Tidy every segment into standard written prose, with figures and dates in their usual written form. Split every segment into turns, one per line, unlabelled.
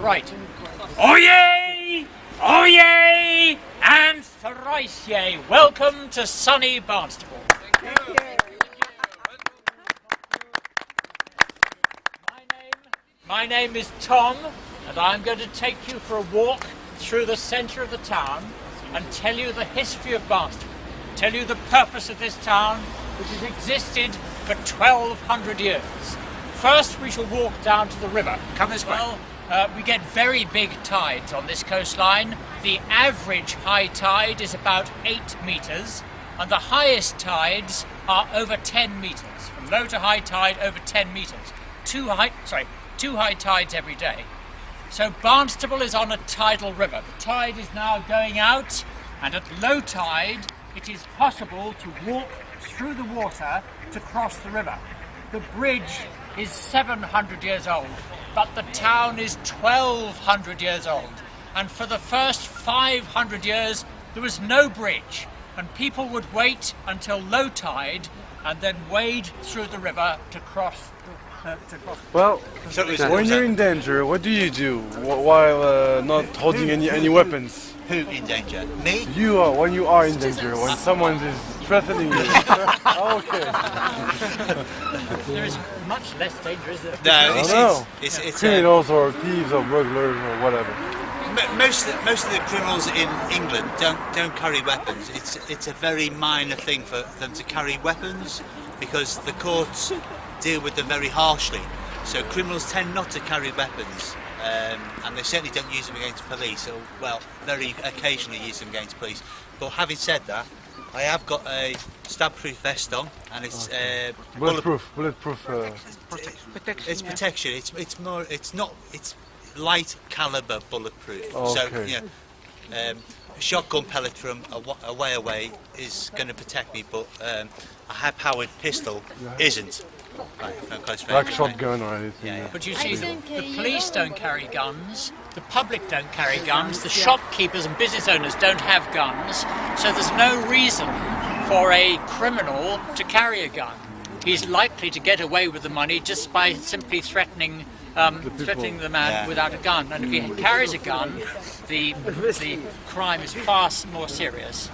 Right. Oyez! Oyez! And thrice yay! Welcome to sunny Barnstaple. My name is Tom, and I'm going to take you for a walk through the centre of the town and tell you the history of Barnstaple, tell you the purpose of this town, which has existed for 1,200 years. First, we shall walk down to the river. Come this way. Well, we get very big tides on this coastline. The average high tide is about 8 metres, and the highest tides are over 10 metres. From low to high tide, over 10 metres. Two high tides every day. So Barnstaple is on a tidal river. The tide is now going out, and at low tide it is possible to walk through the water to cross the river. The bridge is 700 years old, but the town is 1,200 years old. And for the first 500 years there was no bridge, and people would wait until low tide and then wade through the river to cross.
Well, when you're in danger, what do you do while not holding any weapons?
Who in danger? Me?
You are, when you are in danger, when someone is threatening you. Okay.
There is much less danger, is there?
No, it's
criminals or thieves or burglars or whatever.
Most of the criminals in England don't carry weapons. It's a very minor thing for them to carry weapons because the courts deal with them very harshly. So criminals tend not to carry weapons, and they certainly don't use them against police, or well, very occasionally use them against police. But having said that, I have got a stab-proof vest on, and it's
bulletproof.
It's protection. It's light caliber bulletproof.
Okay.
So you know, a shotgun pellet from a way away is going to protect me, but a high-powered pistol isn't.
Like shotgun or anything.
Yeah.
But you see, the police don't carry guns, the public don't carry guns, the shopkeepers and business owners don't have guns, so there's no reason for a criminal to carry a gun. He's likely to get away with the money just by simply threatening the man without a gun. And if he carries a gun, the crime is far more serious.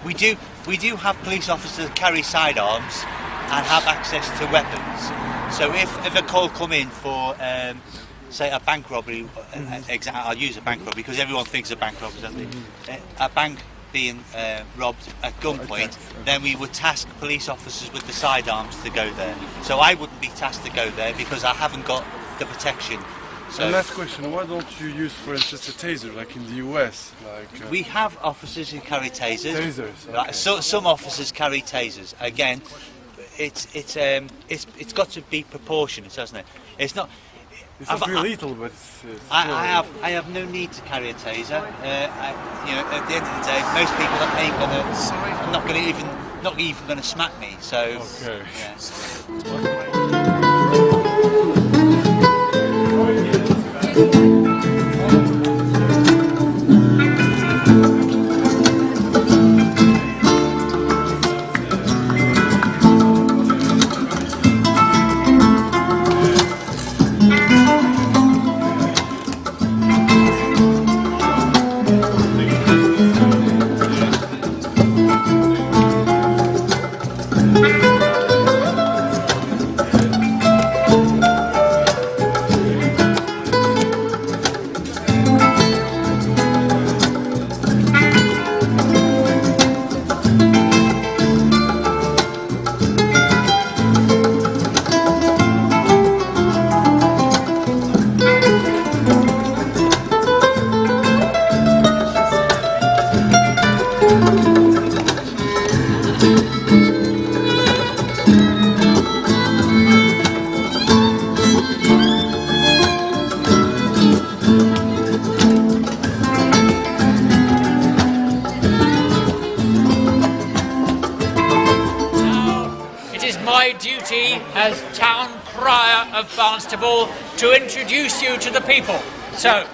We do have police officers that carry sidearms and have access to weapons. So if a call come in for say a bank robbery, I'll use a bank robbery because everyone thinks of bank robberies, doesn't they? A bank being robbed at gunpoint, then we would task police officers with the sidearms to go there. So I wouldn't be tasked to go there because I haven't got the protection. So,
and last question, why don't you use, for instance, a taser like in the US?
We have officers who carry tasers.
Tasers, okay.
So some officers carry tasers. Again, it's got to be proportionate, hasn't it? It's not
really lethal, but it's
I have no need to carry a taser. At the end of the day, most people ain't not even gonna smack me. So.
Okay.
Yeah.
As town crier of Barnstaple to introduce you to the people. So,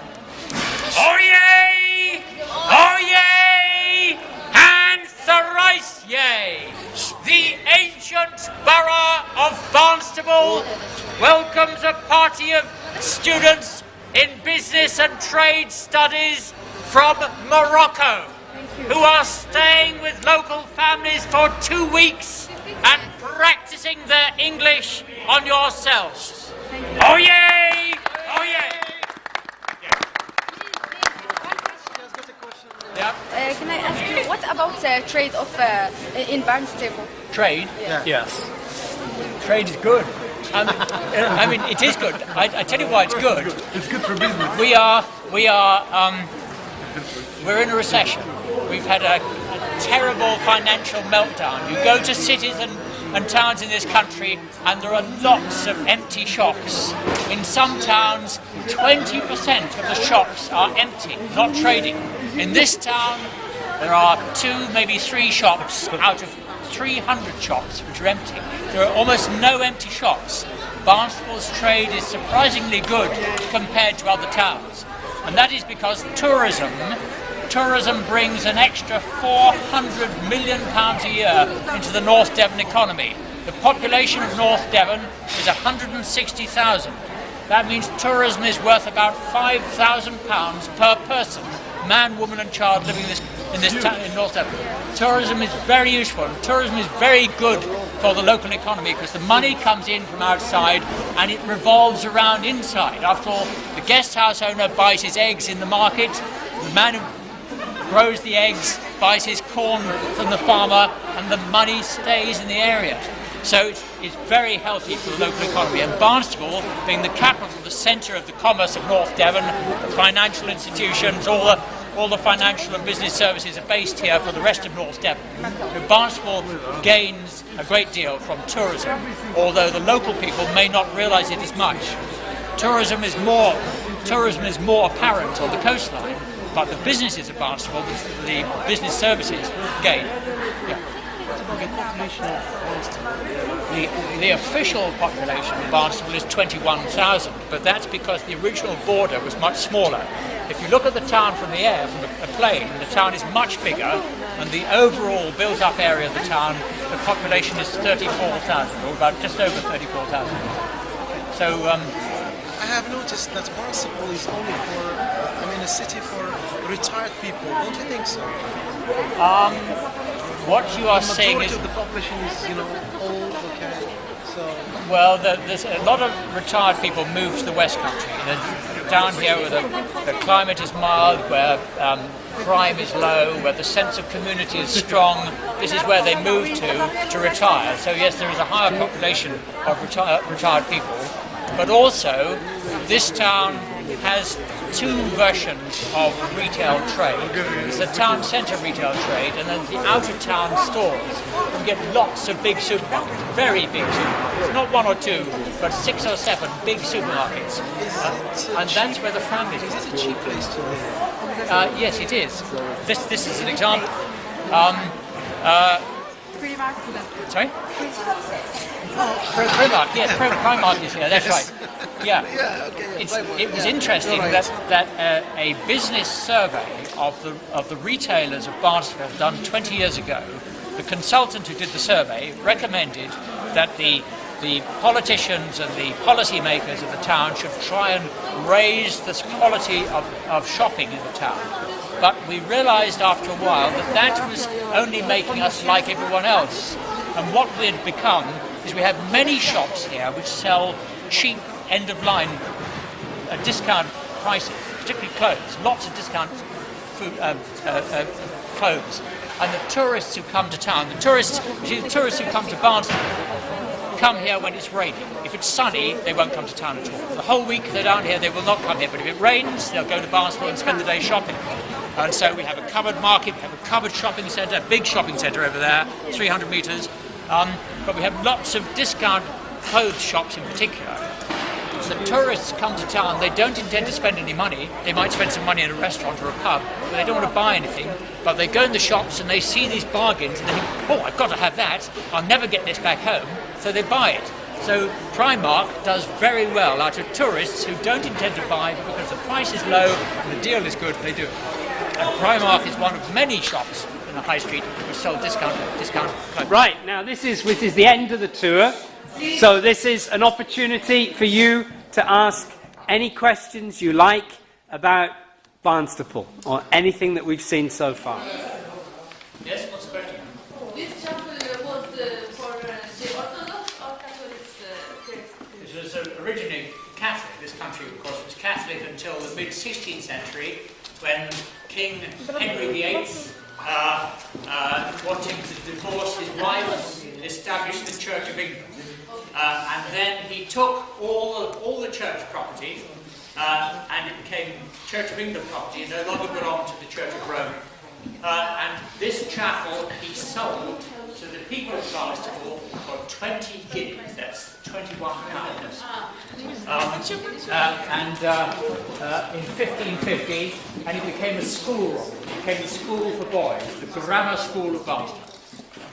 oyez! Oyez! And thrice yay! The ancient borough of Barnstaple welcomes a party of students in Business and Trade Studies from Morocco, who are staying with local families for 2 weeks and practicing their English on yourselves. Oh yay! Oh yay! Yeah.
Can I ask you, what about trade of in Barnstaple?
Trade?
Yeah.
Yes. Trade is good. I mean, it is good. I tell you why it's good.
It's good for business.
We're in a recession. We've had a terrible financial meltdown. You go to cities and towns in this country and there are lots of empty shops. In some towns, 20% of the shops are empty, not trading. In this town, there are 2, maybe 3 shops out of 300 shops which are empty. There are almost no empty shops. Barnstable's trade is surprisingly good compared to other towns. And that is because tourism brings an extra £400 million a year into the North Devon economy. The population of North Devon is 160,000. That means tourism is worth about £5,000 per person, man, woman and child living in this town in North Devon. Tourism is very useful, and tourism is very good for the local economy because the money comes in from outside and it revolves around inside. After all, the guest house owner buys his eggs in the market, the man who grows the eggs buys his corn from the farmer, and the money stays in the area. So it's very healthy for the local economy. And Barnstaple, being the capital, the centre of the commerce of North Devon, financial institutions, all the financial and business services are based here for the rest of North Devon. So Barnstaple gains a great deal from tourism, although the local people may not realise it as much. Tourism is more apparent on the coastline, but the businesses of Barnstaple, the business services, gain. Yeah. The official population of Barnstaple is 21,000, but that's because the original border was much smaller. If you look at the town from the air, from a plane, the town is much bigger, and the overall built-up area of the town, the population is 34,000, or about just over 34,000. So
I have noticed that Barnstaple is only a city for retired people. Don't you think so?
What you are saying is...
The majority of the population is, old, okay, so...
Well, there's a lot of retired people move to the West Country. Down here where the climate is mild, where crime is low, where the sense of community is strong, this is where they move to retire. So yes, there is a higher population of retired people, but also this town has 2 versions of retail trade. There's the town centre retail trade, and then the outer town stores. You get lots of big supermarkets, very big supermarkets, not 1 or 2, but 6 or 7 big supermarkets. And that's where the families
Is it a cheap place to live?
Yes, it is. This is an example. Sorry? Primark, yes, Primark is here, that's right. Yeah. It was interesting that a business survey of the retailers of Barnstaple done 20 years ago, the consultant who did the survey recommended that the politicians and the policymakers of the town should try and raise the quality of shopping in the town. But we realised after a while that was only making us like everyone else. And what we had become is we have many shops here which sell cheap end-of-line discount prices, particularly clothes, lots of discount food, clothes. And the tourists who come to town, the tourists who come to Barnstaple come here when it's raining. If it's sunny, they won't come to town at all. The whole week they're down here, they will not come here. But if it rains, they'll go to Barnstaple and spend the day shopping. And so we have a covered market, we have a covered shopping centre, a big shopping centre over there, 300 metres. But we have lots of discount clothes shops in particular. The tourists come to town, they don't intend to spend any money. They might spend some money in a restaurant or a pub, but they don't want to buy anything. But they go in the shops and they see these bargains and they think, oh, I've got to have that. I'll never get this back home. So they buy it. So Primark does very well out of tourists who don't intend to buy, but because the price is low and the deal is good, they do it. And Primark is one of many shops in the high street which sell discount clothes.
Right, now this is the end of the tour. So this is an opportunity for you to ask any questions you like about Barnstaple or anything that we've seen so far?
Yes, what's the question?
This chapel was for the Orthodox or Catholic Christians?
It was originally Catholic. This country, of course, was Catholic until the mid-16th century, when King Henry VIII, wanting to divorce his wives, established the Church of England. And then he took all the church property, and it became Church of England property, and no longer belonged to the Church of Rome. And this chapel he sold to the people of Barnstaple for 20 guineas, that's 21 pounds. In 1550, and it became a school. It became a school for boys, the Grammar School of Barnstaple.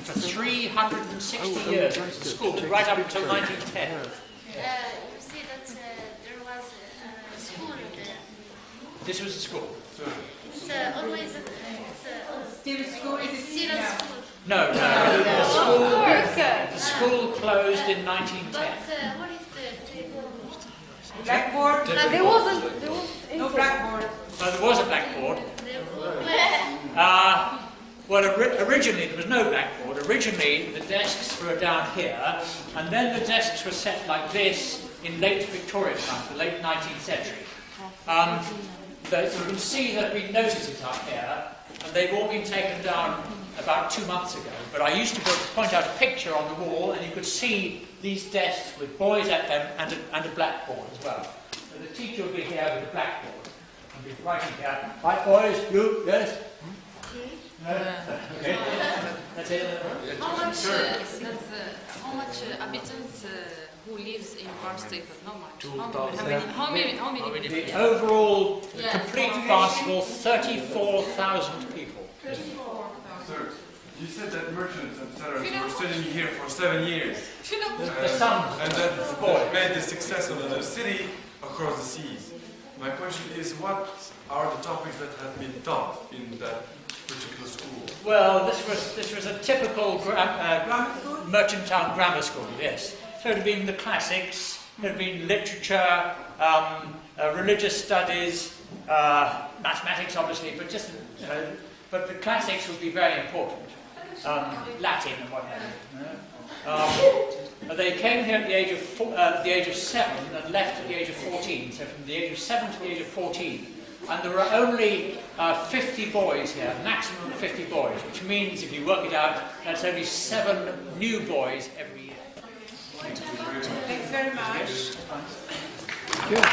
For 360 years, it was a school, right up until 1910.
You see that there was a school there.
This was a school.
It's always still school. It's still a school.
No. The school closed in 1910.
But what is the
Blackboard. There wasn't no blackboard.
No, there was a blackboard. Well, originally there was no blackboard. Originally the desks were down here, and then the desks were set like this in late Victorian times, the late 19th century. You can see that we notice it up here, and they've all been taken down about 2 months ago. But I used to point out a picture on the wall, and you could see these desks with boys at them and a blackboard as well. So the teacher will be here with a blackboard and be writing here. Right, boys, you, yes? Okay. That's it.
How much inhabitants who lives in Barnstaple? How many?
The overall complete Barnstaple, 34,000 people.
Sir, you said that merchants and sellers were studying here for 7 years.
The sons
and that made the success of the city across the seas. My question is, what are the topics that have been taught in that particular school?
Well, this was a typical merchant-town grammar school, yes. So it had been the classics, there had been literature, religious studies, mathematics, obviously, but just but the classics would be very important. Latin and what have you. They came here at the age of 7 and left at the age of 14. So from the age of 7 to the age of 14. And there were only 50 boys here, maximum 50 boys, which means, if you work it out, that's only 7 new boys every year.
Thanks very much.
Good.